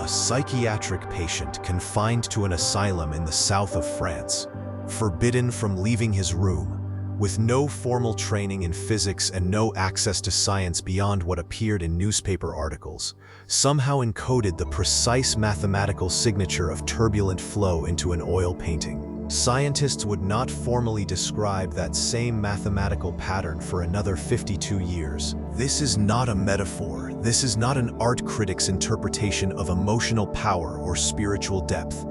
a psychiatric patient confined to an asylum in the south of France, forbidden from leaving his room, with no formal training in physics and no access to science beyond what appeared in newspaper articles, somehow encoded the precise mathematical signature of turbulent flow into an oil painting. Scientists would not formally describe that same mathematical pattern for another 52 years. This is not a metaphor. This is not an art critic's interpretation of emotional power or spiritual depth.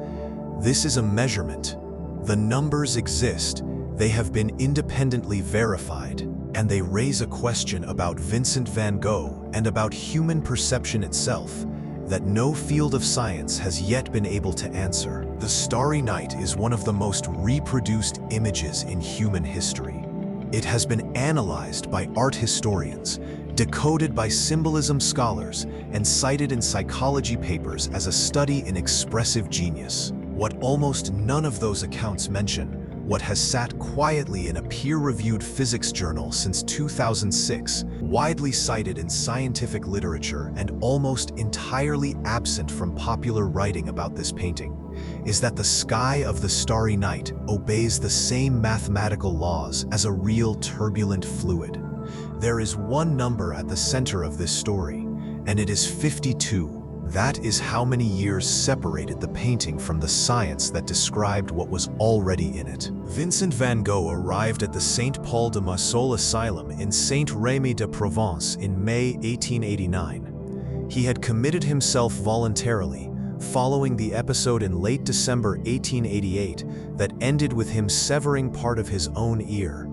This is a measurement. The numbers exist. They have been independently verified, and they raise a question about Vincent van Gogh and about human perception itself that no field of science has yet been able to answer. The Starry Night is one of the most reproduced images in human history. It has been analyzed by art historians, decoded by symbolism scholars, and cited in psychology papers as a study in expressive genius. What almost none of those accounts mention, what has sat quietly in a peer-reviewed physics journal since 2006, widely cited in scientific literature and almost entirely absent from popular writing about this painting, is that the sky of the Starry Night obeys the same mathematical laws as a real turbulent fluid. There is one number at the center of this story, and it is 52. That is how many years separated the painting from the science that described what was already in it. Vincent van Gogh arrived at the Saint Paul de Marsol Asylum in Saint-Rémy-de-Provence in May 1889. He had committed himself voluntarily, following the episode in late December 1888 that ended with him severing part of his own ear.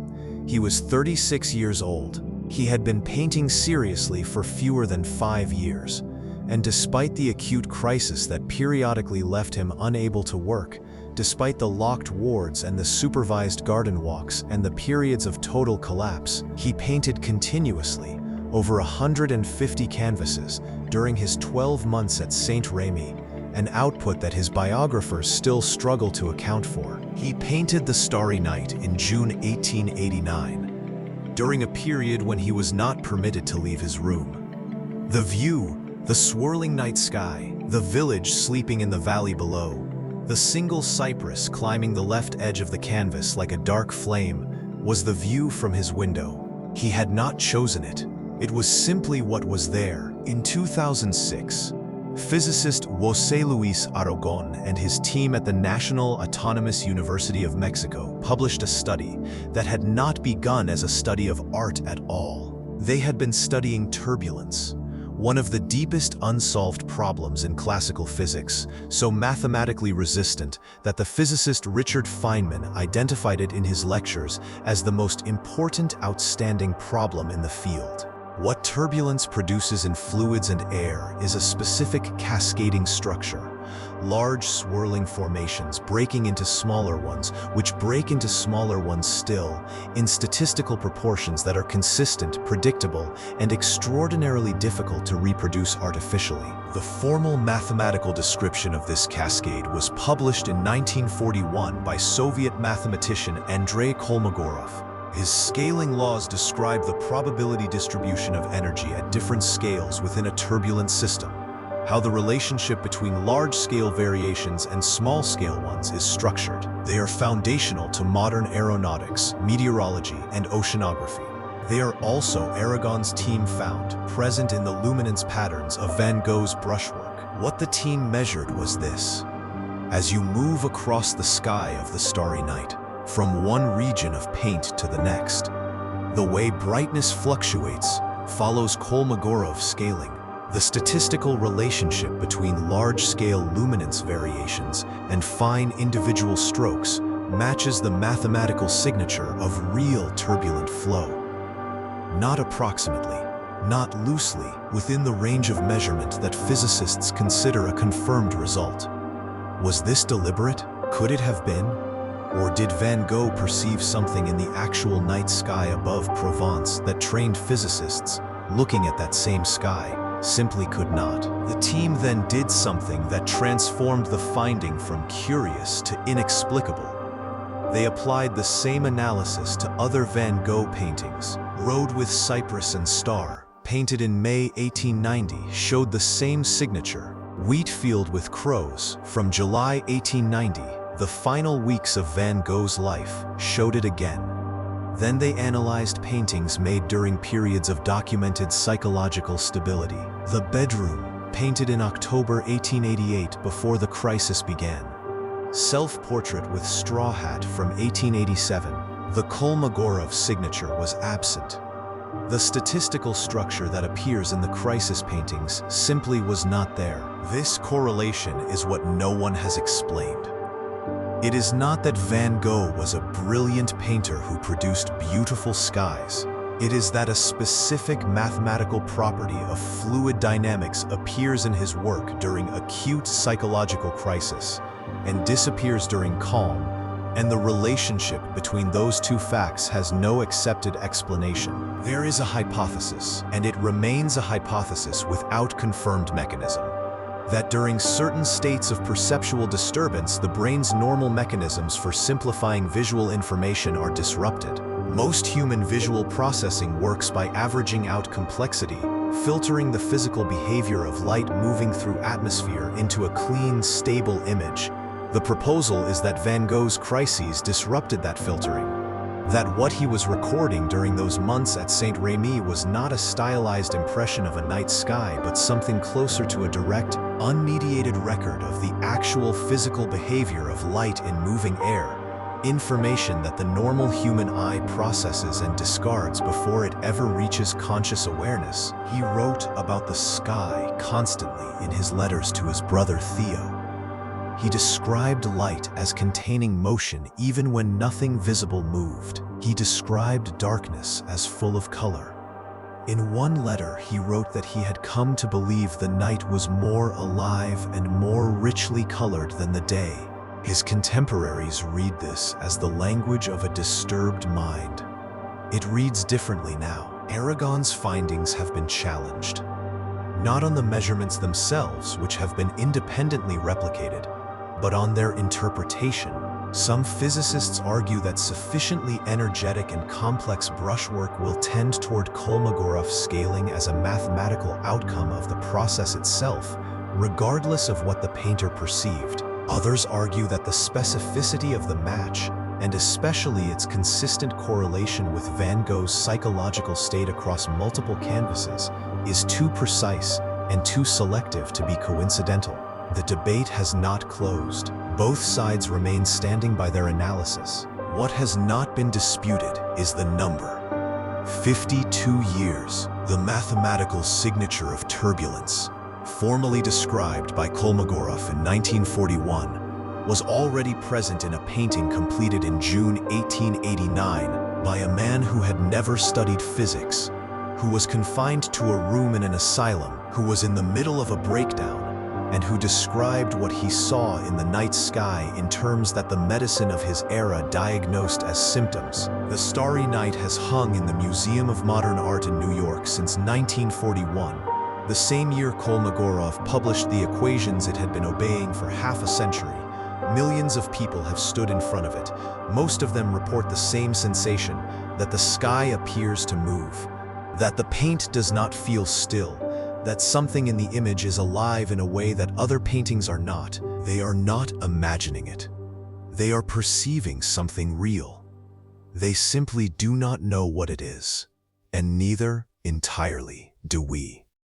He was 36 years old. He had been painting seriously for fewer than 5 years. And despite the acute crisis that periodically left him unable to work, despite the locked wards and the supervised garden walks and the periods of total collapse, he painted continuously, over 150 canvases, during his 12 months at Saint-Rémy, an output that his biographers still struggle to account for. He painted the Starry Night in June 1889, during a period when he was not permitted to leave his room. The view, the swirling night sky, the village sleeping in the valley below, the single cypress climbing the left edge of the canvas like a dark flame, was the view from his window. He had not chosen it. It was simply what was there. In 2006, physicist José Luis Aragón and his team at the National Autonomous University of Mexico published a study that had not begun as a study of art at all. They had been studying turbulence, one of the deepest unsolved problems in classical physics, so mathematically resistant that the physicist Richard Feynman identified it in his lectures as the most important outstanding problem in the field. What turbulence produces in fluids and air is a specific cascading structure, large swirling formations breaking into smaller ones, which break into smaller ones still, in statistical proportions that are consistent, predictable, and extraordinarily difficult to reproduce artificially. The formal mathematical description of this cascade was published in 1941 by Soviet mathematician Andrei Kolmogorov. His scaling laws describe the probability distribution of energy at different scales within a turbulent system, how the relationship between large-scale variations and small-scale ones is structured. They are foundational to modern aeronautics, meteorology, and oceanography. They are also Aragon's team found present in the luminance patterns of Van Gogh's brushwork. What the team measured was this: as you move across the sky of the Starry Night, from one region of paint to the next, the way brightness fluctuates follows Kolmogorov scaling. The statistical relationship between large-scale luminance variations and fine individual strokes matches the mathematical signature of real turbulent flow. Not approximately, not loosely, within the range of measurement that physicists consider a confirmed result. Was this deliberate? Could it have been? Or did Van Gogh perceive something in the actual night sky above Provence that trained physicists, looking at that same sky, simply could not? The team then did something that transformed the finding from curious to inexplicable. They applied the same analysis to other Van Gogh paintings. Road with Cypress and Star, painted in May 1890, showed the same signature. Wheat Field with Crows, from July 1890, the final weeks of Van Gogh's life, showed it again. Then they analyzed paintings made during periods of documented psychological stability. The Bedroom, painted in October 1888 before the crisis began. Self-Portrait with Straw Hat from 1887. The Kolmogorov signature was absent. The statistical structure that appears in the crisis paintings simply was not there. This correlation is what no one has explained. It is not that Van Gogh was a brilliant painter who produced beautiful skies. It is that a specific mathematical property of fluid dynamics appears in his work during acute psychological crisis and disappears during calm, and the relationship between those two facts has no accepted explanation. There is a hypothesis, and it remains a hypothesis without confirmed mechanism, that during certain states of perceptual disturbance, the brain's normal mechanisms for simplifying visual information are disrupted. Most human visual processing works by averaging out complexity, filtering the physical behavior of light moving through atmosphere into a clean, stable image. The proposal is that Van Gogh's crises disrupted that filtering, that what he was recording during those months at Saint-Rémy was not a stylized impression of a night sky, but something closer to a direct, unmediated record of the actual physical behavior of light in moving air, information that the normal human eye processes and discards before it ever reaches conscious awareness. He wrote about the sky constantly in his letters to his brother Theo. He described light as containing motion even when nothing visible moved. He described darkness as full of color. In one letter, he wrote that he had come to believe the night was more alive and more richly colored than the day. His contemporaries read this as the language of a disturbed mind. It reads differently now. Aragon's findings have been challenged, not on the measurements themselves, which have been independently replicated, but on their interpretation. Some physicists argue that sufficiently energetic and complex brushwork will tend toward Kolmogorov scaling as a mathematical outcome of the process itself, regardless of what the painter perceived. Others argue that the specificity of the match, and especially its consistent correlation with Van Gogh's psychological state across multiple canvases, is too precise and too selective to be coincidental. The debate has not closed. Both sides remain standing by their analysis. What has not been disputed is the number. 52 years, the mathematical signature of turbulence, formally described by Kolmogorov in 1941, was already present in a painting completed in June 1889 by a man who had never studied physics, who was confined to a room in an asylum, who was in the middle of a breakdown, and who described what he saw in the night sky in terms that the medicine of his era diagnosed as symptoms. The Starry Night has hung in the Museum of Modern Art in New York since 1941, the same year Kolmogorov published the equations it had been obeying for half a century. Millions of people have stood in front of it. Most of them report the same sensation, that the sky appears to move, that the paint does not feel still, that something in the image is alive in a way that other paintings are not. They are not imagining it. They are perceiving something real. They simply do not know what it is, and neither entirely do we.